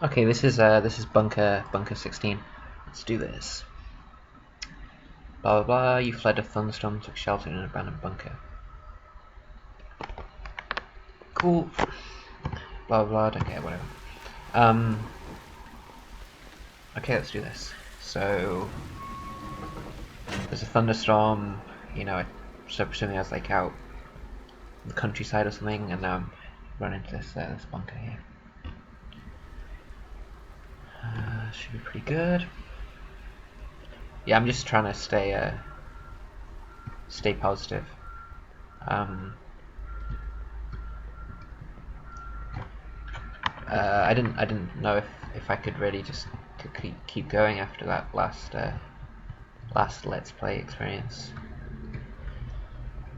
Okay, this is bunker 16. Let's do this. Blah blah blah. You fled a thunderstorm, took shelter in an abandoned bunker. Cool. Blah blah blah. Don't care. Whatever. Okay, let's do this. So there's a thunderstorm. You know, so presumably I was like out in the countryside or something, and now I'm running into this bunker here. Should be pretty good. Yeah, I'm just trying to stay positive. I didn't know if I could really just keep going after that last Let's Play experience.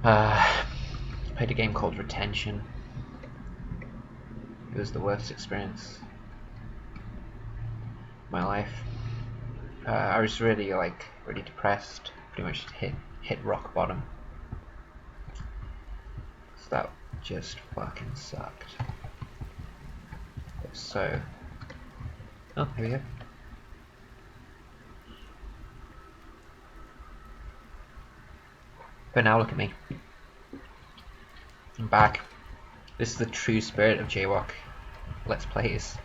Played a game called Retention. It was the worst experience of my life. I was really depressed. Pretty much hit rock bottom. So that just fucking sucked. It was so. Oh, here we go. But now look at me. I'm back. This is the true spirit of Jaywalk Let's Plays.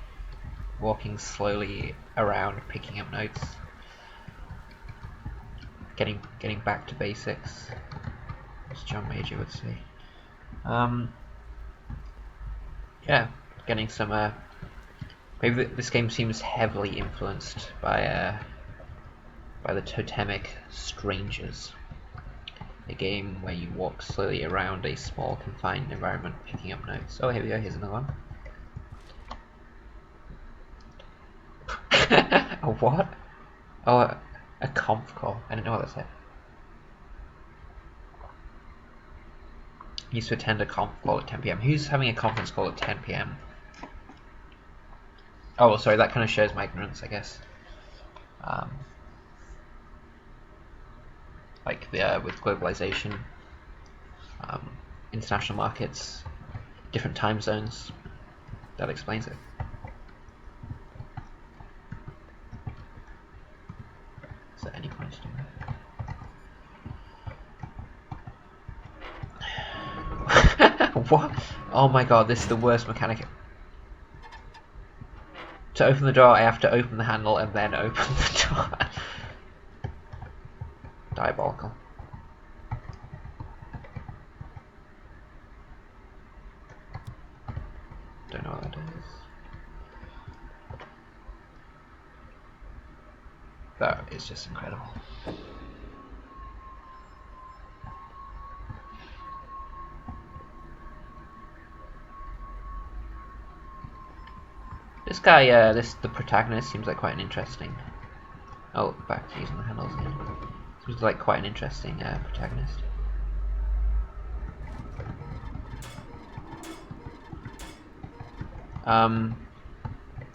Walking slowly around, picking up notes. Getting back to basics, as John Major would say. Yeah, getting some. Maybe this game seems heavily influenced by the totemic Strangers, a game where you walk slowly around a small confined environment, picking up notes. Oh, here we go. Here's another one. A what? Oh, a conf call. I didn't know what that said. Used to attend a conf call at 10 PM. Who's having a conference call at 10 PM? Oh, well, sorry, that kind of shows my ignorance, I guess. With globalization, international markets, different time zones, that explains it. Is there any point to do that? What? Oh my god, this is the worst mechanic. To open the door, I have to open the handle and then open the door. Diabolical. Don't know what that is. That is just incredible. This guy, the protagonist, seems like quite an interesting. Oh, back to using the handles again. Seems like quite an interesting protagonist.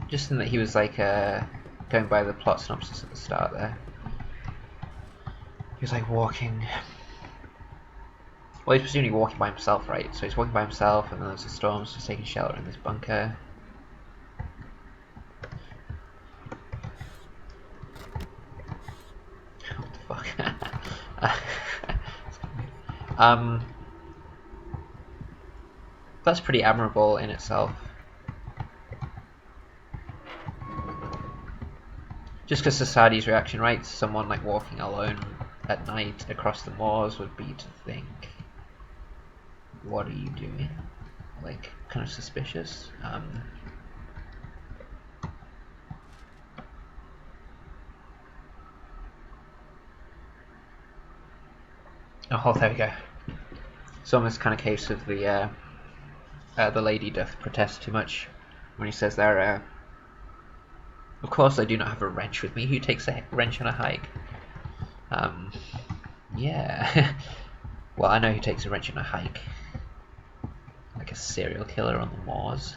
Just in that he was like going by the plot synopsis at the start there. He was like walking. Well, he's presumably walking by himself, right? So he's walking by himself, and then there's a storm, so he's taking shelter in this bunker. What the fuck? That's pretty admirable in itself. Just because society's reaction, right, to someone like walking alone at night across the moors would be to think, what are you doing? Like, kind of suspicious. Oh, there we go. It's almost kind of case of the lady doth protest too much when he says there. Of course, I do not have a wrench with me. Who takes a wrench on a hike? Yeah. Well, I know who takes a wrench on a hike. Like a serial killer on the moors.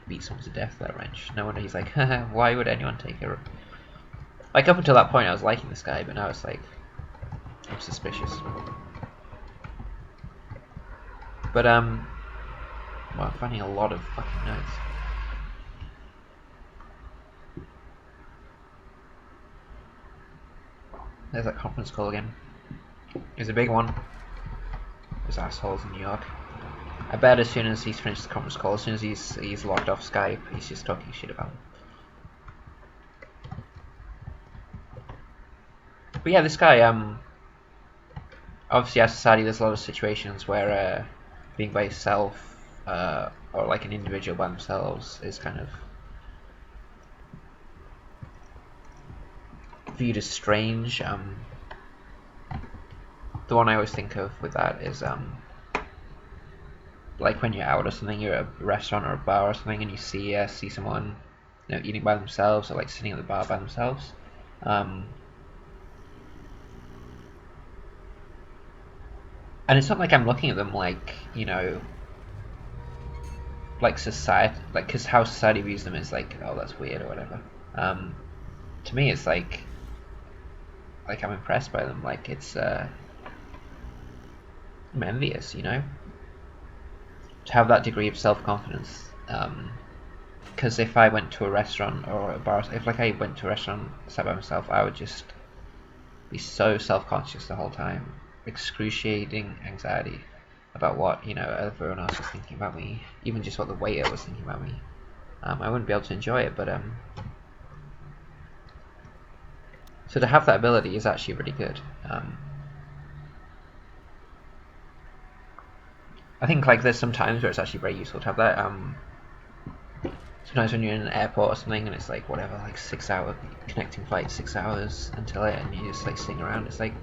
Beat someone to death with that wrench. No wonder he's like, why would anyone take a... Like, up until that point, I was liking this guy, but now it's like, I'm suspicious. But, well, I'm finding a lot of fucking notes. There's that conference call again. It's a big one. Those assholes in New York. I bet as soon as he's finished the conference call, as soon as he's logged off Skype, he's just talking shit about him. But yeah, this guy, obviously as society there's a lot of situations where being by yourself, or like an individual by themselves, is kind of viewed as strange. The one I always think of with that is like when you're out or something, you're at a restaurant or a bar or something, and you see someone, you know, eating by themselves or like sitting at the bar by themselves. And it's not like I'm looking at them like, you know, like society, like, because how society views them is like, oh, that's weird or whatever. To me, it's like I'm impressed by them. Like it's, I'm envious, you know, to have that degree of self-confidence. Because if I went to a restaurant or a bar, if like I went to a restaurant sat by myself, I would just be so self-conscious the whole time, excruciating anxiety about what, you know, everyone else was thinking about me, even just what the waiter was thinking about me. I wouldn't be able to enjoy it, but so to have that ability is actually really good. I think like there's some times where it's actually very useful to have that. Sometimes when you're in an airport or something and it's like whatever, like 6 hour connecting flight, 6 hours until it, and you're just like sitting around. It's like,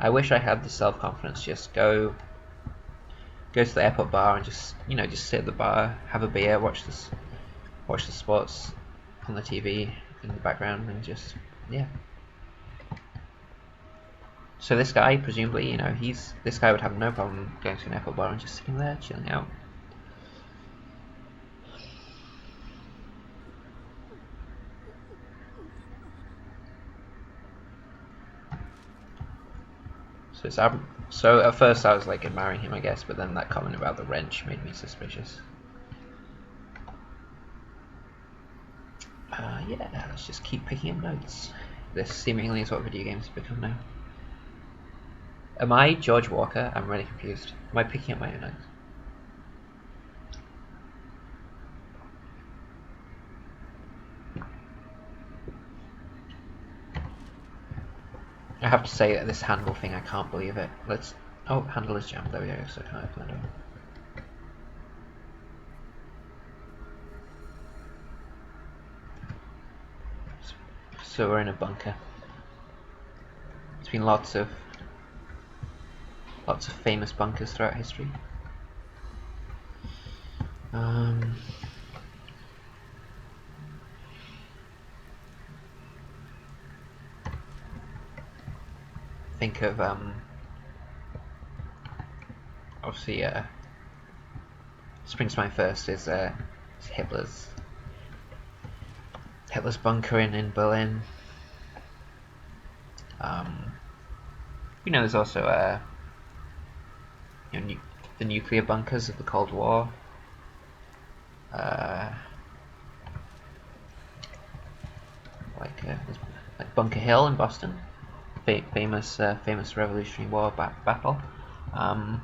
I wish I had the self-confidence just go to the airport bar and just, you know, just sit at the bar, have a beer, watch the sports on the TV in the background, and just, yeah. So this guy, presumably, you know, this guy would have no problem going to an airport bar and just sitting there, chilling out. So at first I was like admiring him, I guess, but then that comment about the wrench made me suspicious. Yeah, let's just keep picking up notes. This seemingly is what video games have become now. Am I George Walker? I'm really confused. Am I picking up my own notes? I have to say that this handle thing, I can't believe it. Oh, handle is jammed. There we go. So I can't open that door. So we're in a bunker. There's been lots of famous bunkers throughout history. Think of obviously springs to mind first is Hitler's bunker in Berlin. You know, there's also you know, the nuclear bunkers of the Cold War. Like Bunker Hill in Boston, famous Revolutionary War battle. Did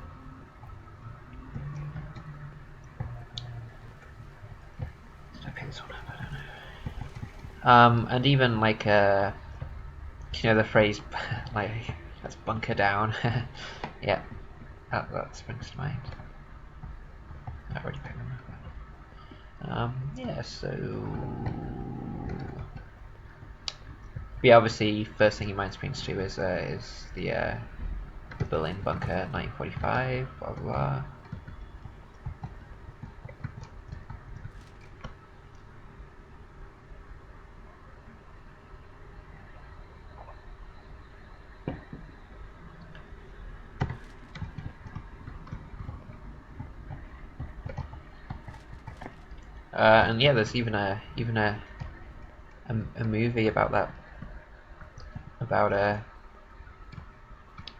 I pick this one up? I don't know. And even like you know, the phrase like let's bunker down. Yeah, that springs to mind. I already picked them up. Yeah, so yeah, obviously first thing your mind springs to is the Berlin bunker, 1945, blah blah blah. And yeah, there's even a movie about that, about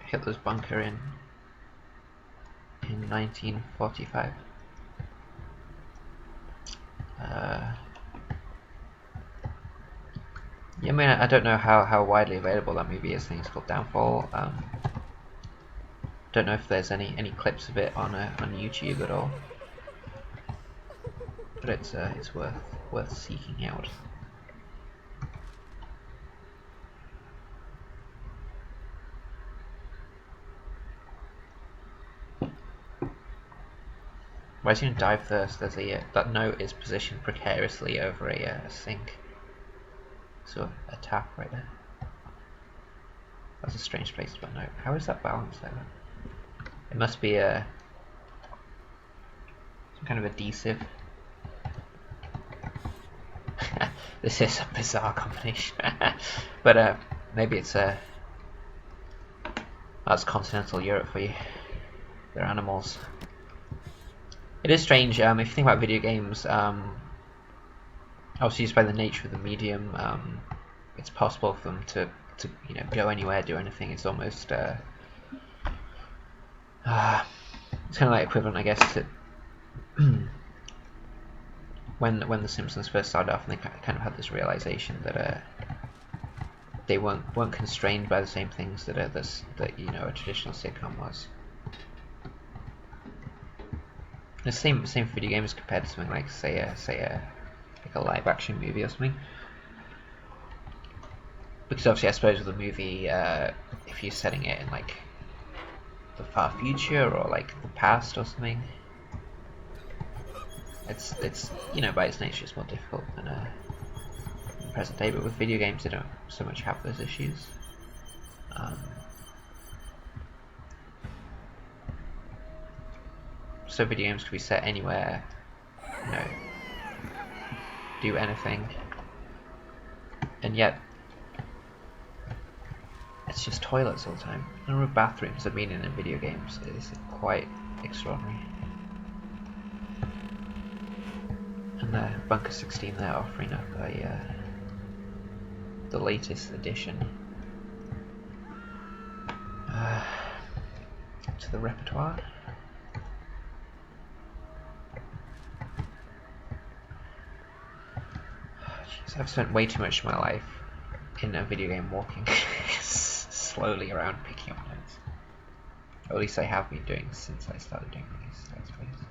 Hitler's bunker in 1945. Yeah, I mean, I don't know how widely available that movie is. I think it's called Downfall. Don't know if there's any clips of it on YouTube at all, but it's worth seeking out. Why is he gonna dive first? There's that note is positioned precariously over a sink. So a tap right there. That's a strange place to put a note. How is that balanced like that? It must be some kind of adhesive. This is a bizarre combination. But maybe it's that's continental Europe for you. They're animals. It is strange, if you think about video games, obviously just by the nature of the medium, it's possible for them to go anywhere, do anything. It's almost it's kind of like equivalent, I guess, to when the Simpsons first started off, and they kind of had this realization that they weren't constrained by the same things that a traditional sitcom was. The same for video games compared to something like say a live action movie or something. Because obviously, I suppose with a movie, if you're setting it in like the far future or like the past or something, it's by its nature it's more difficult than the present day. But with video games, they don't so much have those issues. So video games can be set anywhere, do anything, and yet it's just toilets all the time. The number of bathrooms I've been in video games is quite extraordinary. And Bunker 16, they're offering up the latest edition to the repertoire. I've spent way too much of my life in a video game walking slowly around picking up notes. Or at least I have been doing since I started doing these Let's Plays.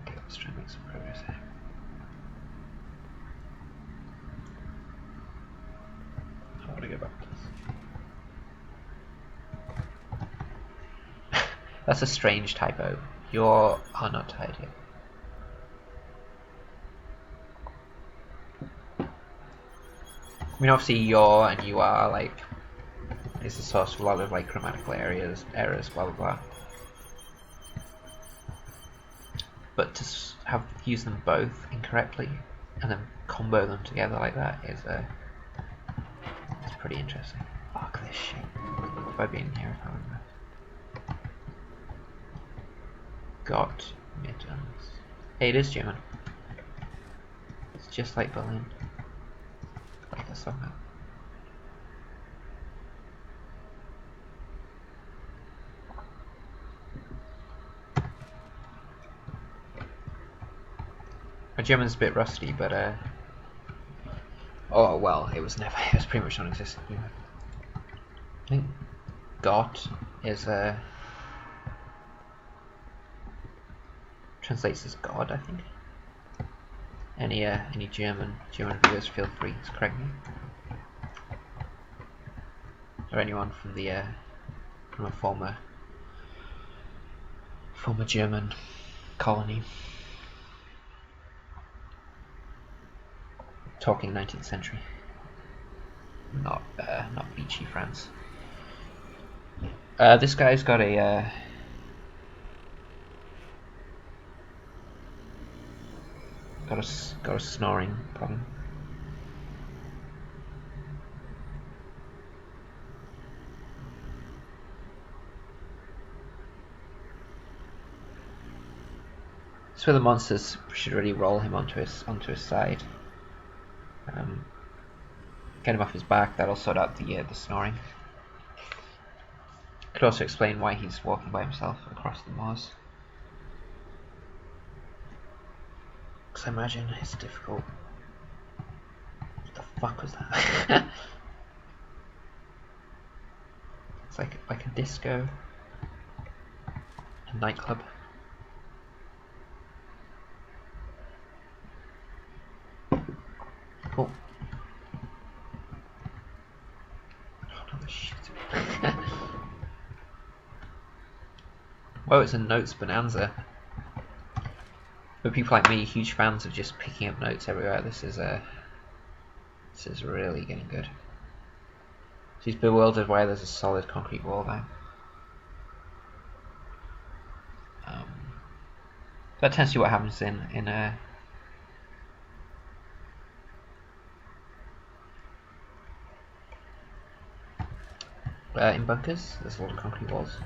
Okay, let's try and make some progress here. I want to go back to this. That's a strange typo. You are not tired yet. I mean, obviously, you're and you are like is the source of a lot of like grammatical errors, blah blah blah. But to use them both incorrectly and then combo them together like that is it's pretty interesting. Fuck this shit. If I'd been here, if I remember. Got mittens. Hey, it is German. It's just like Berlin. Like a song. My German's a bit rusty, but oh well, it was pretty much non-existent. I think Gott is translates as God, I think. Any German viewers, feel free to correct me, or anyone from a former German colony. Talking 19th century, not Vichy France. This guy's got a snoring problem. So the monsters should really roll him onto his side. Get him off his back. That'll sort out the snoring. Could also explain why he's walking by himself across the moors. Because I imagine it's difficult. What the fuck was that? It's like a disco, a nightclub. Cool. Oh no, shit. Whoa, it's a notes bonanza. For people like me, huge fans of just picking up notes everywhere, this is really getting good. She's bewildered why there's a solid concrete wall there. That tends to be what happens in bunkers. There's a lot of concrete walls.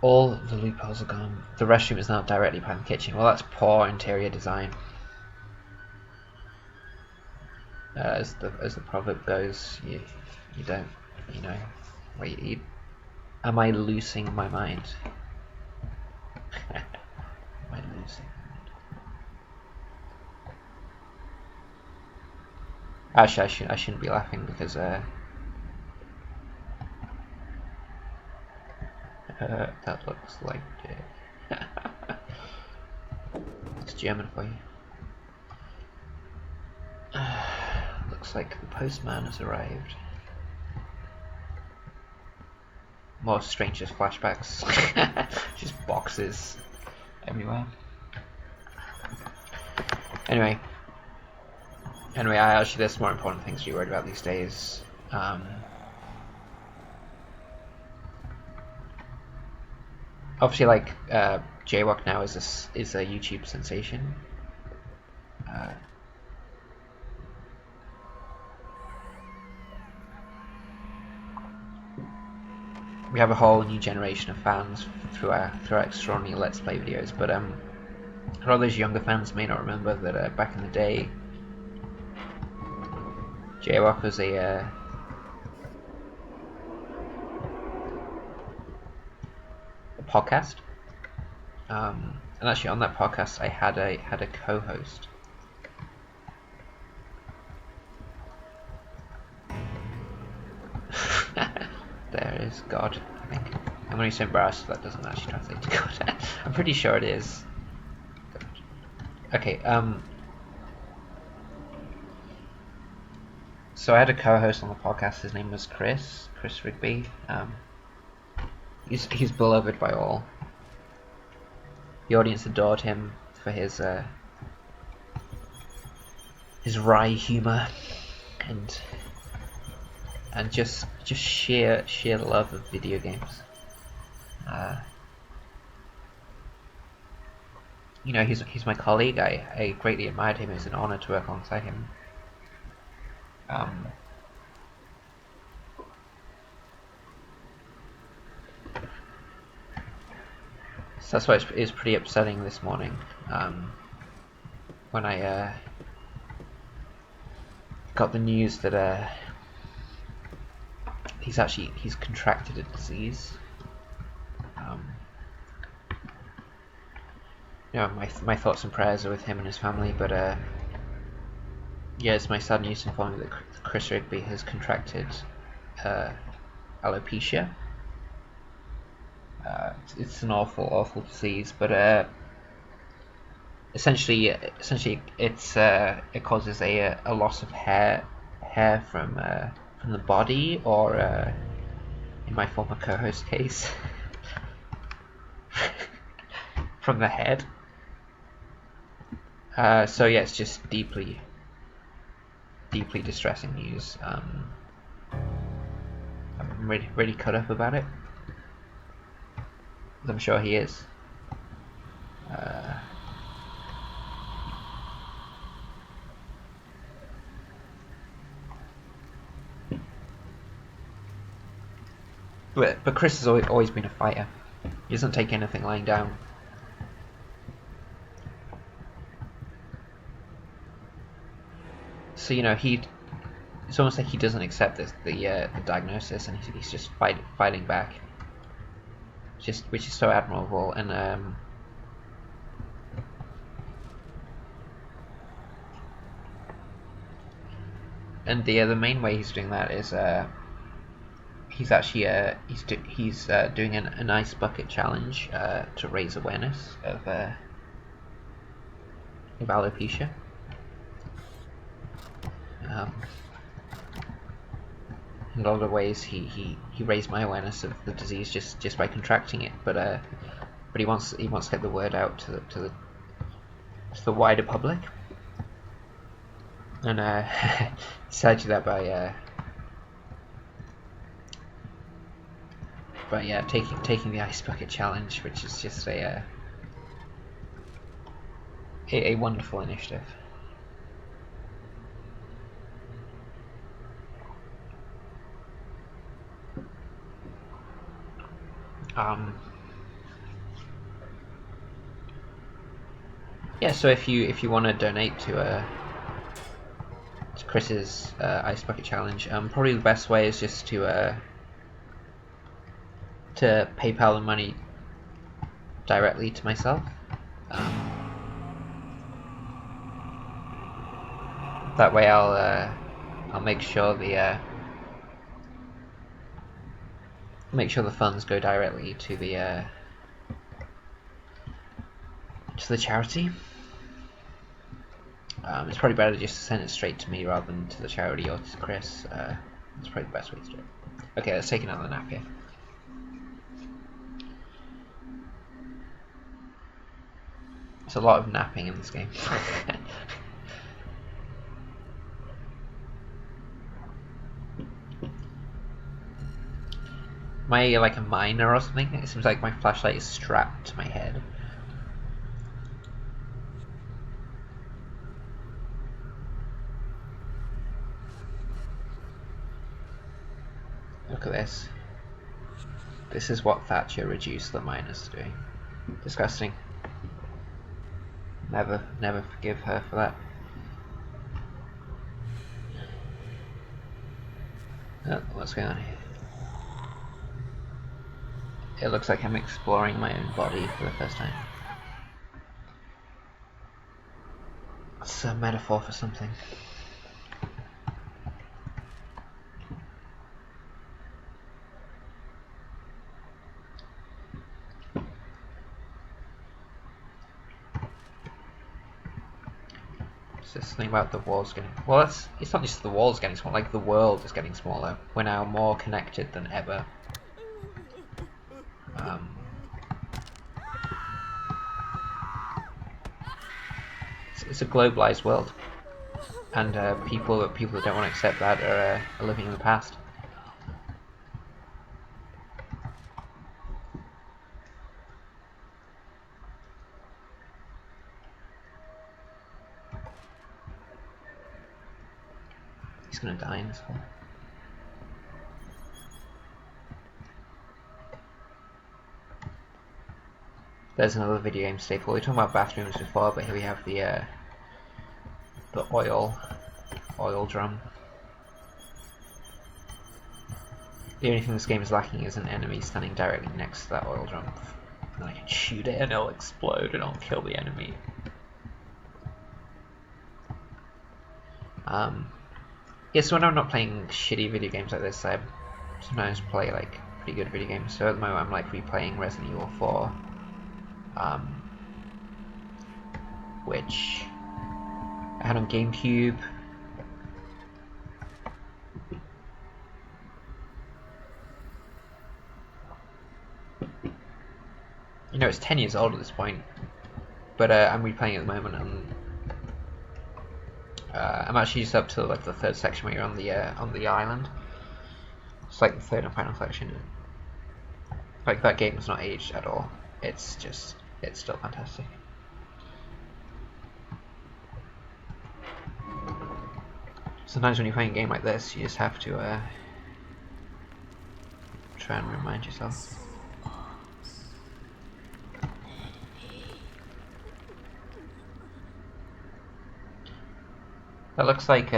All the loopholes are gone. The restroom is now directly behind the kitchen. Well, that's poor interior design. As the proverb goes, you don't, you know, wait, am I losing my mind? Am I losing my mind? Actually, I shouldn't be laughing because that looks like it's German for you. Looks like the postman has arrived. More strangest flashbacks. Just boxes everywhere. Anyway, actually there's more important things to be worried about these days. Obviously, like Jaywalk now is a YouTube sensation. We have a whole new generation of fans through our extraordinary Let's Play videos, but a lot of those younger fans may not remember that back in the day, Jaywalk was a podcast, and actually on that podcast I had a co-host. There it is, God, I think. I'm only so embarrassed that doesn't actually translate to God. I'm pretty sure it is. Okay, so I had a co-host on the podcast. His name was Chris Rigby. He's beloved by all. The audience adored him for his wry humor and just sheer love of video games. You know, he's my colleague. I greatly admired him. It was an honor to work alongside him. So that's why it was pretty upsetting this morning when I got the news that he's contracted a disease. You know, my thoughts and prayers are with him and his family, but yeah, it's my sad news to inform you that Chris Rigby has contracted alopecia. It's an awful disease, but essentially it causes a loss of hair from the body, or in my former co-host case, from the head. So yeah, it's just deeply distressing news. I'm really cut up about it. I'm sure he is. But Chris has always been a fighter. He doesn't take anything lying down. So you know, it's almost like he doesn't accept the diagnosis, and he's just fighting back. Which is so admirable, and And the main way he's doing that is he's actually doing an ice bucket challenge to raise awareness of alopecia. In a lot of ways, he raised my awareness of the disease just by contracting it, but he wants to get the word out to the wider public, and decided to do that by taking the ice bucket challenge, which is just a wonderful initiative. Yeah, so if you want to donate to Chris's ice bucket challenge, probably the best way is just to PayPal the money directly to myself. That way I'll make sure the funds go directly to the charity. It's probably better just to send it straight to me rather than to the charity or to Chris. That's probably the best way to do it. Okay, let's take another nap here. There's a lot of napping in this game. Am I like a miner or something? It seems like my flashlight is strapped to my head. Look at this. This is what Thatcher reduced the miners to doing. Disgusting. Never forgive her for that. Oh, what's going on here? It looks like I'm exploring my own body for the first time. It's a metaphor for something. It's this thing about the walls getting... Well, it's not just the walls getting smaller, like the world is getting smaller. We're now more connected than ever. It's a globalized world, and people that don't want to accept that are living in the past. He's gonna die in this one. There's another video game staple. We were talking about bathrooms before, but here we have the oil drum. The only thing this game is lacking is an enemy standing directly next to that oil drum. And I can shoot it and it'll explode and it'll kill the enemy. Yeah, so when I'm not playing shitty video games like this, I sometimes play like pretty good video games. So at the moment I'm like replaying Resident Evil 4. Which I had on GameCube. You know, it's 10 years old at this point, but I'm replaying it at the moment, and I'm actually just up to like the third section where you're on the island. It's like the third and final section. Like, that game has not aged at all. It's still fantastic. Sometimes when you're playing a game like this, you just have to try and remind yourself. That looks like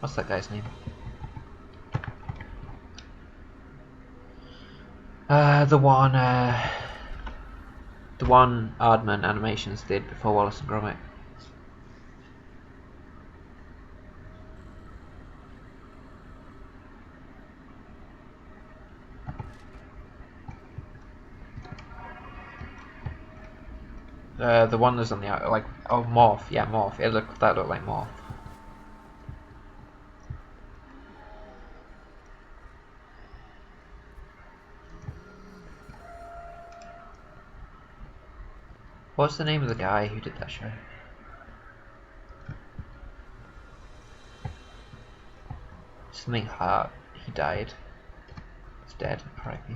what's that guy's name? The one Aardman Animations did before Wallace and Gromit. The one that's on the like morph. Yeah, morph. That looked like morph. What's the name of the guy who did that show? Something Hart. He died. He's dead. R.I.P.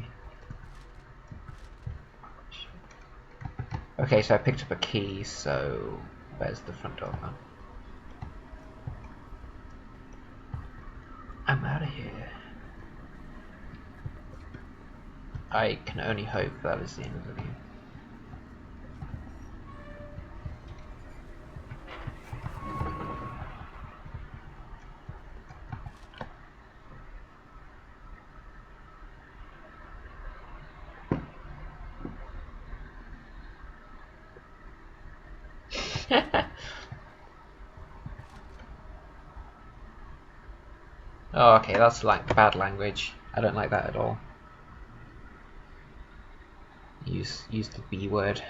Okay, so I picked up a key. So where's the front door gone? I'm out of here. I can only hope that is the end of the video. Oh, okay, that's like bad language. I don't like that at all. Use the B word.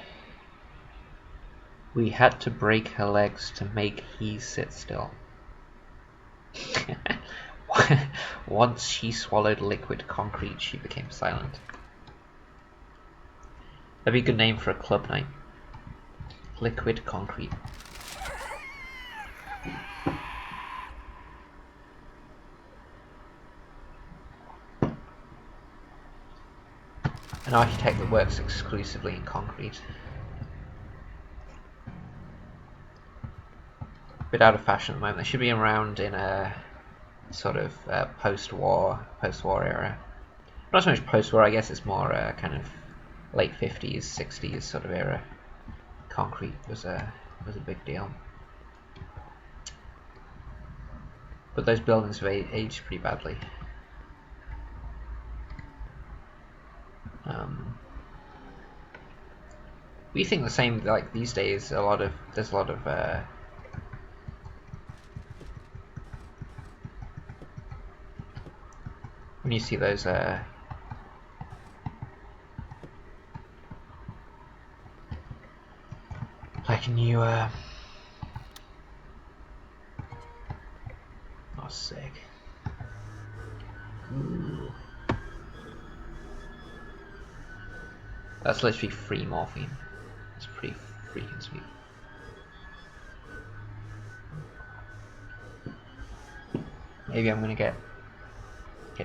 We had to break her legs to make he sit still. Once she swallowed liquid concrete, she became silent. That'd be a good name for a club night. Liquid concrete. An architect that works exclusively in concrete. A bit out of fashion at the moment. They should be around in a sort of post-war era. Not so much post-war, I guess it's more kind of late 50s, 60s sort of era. Concrete was a big deal. But those buildings have aged pretty badly. We think the same. Like these days, there's a lot of when you see those like new oh, sick. Ooh. That's literally free morphine. It's pretty freaking sweet. Maybe I'm gonna get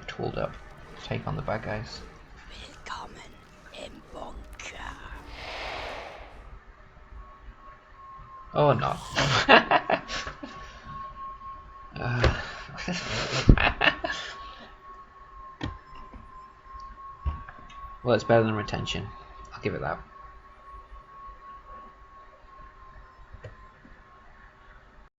tooled up to take on the bad guys. Willkommen im Bunker. Oh no. Well, it's better than retention. I'll give it that.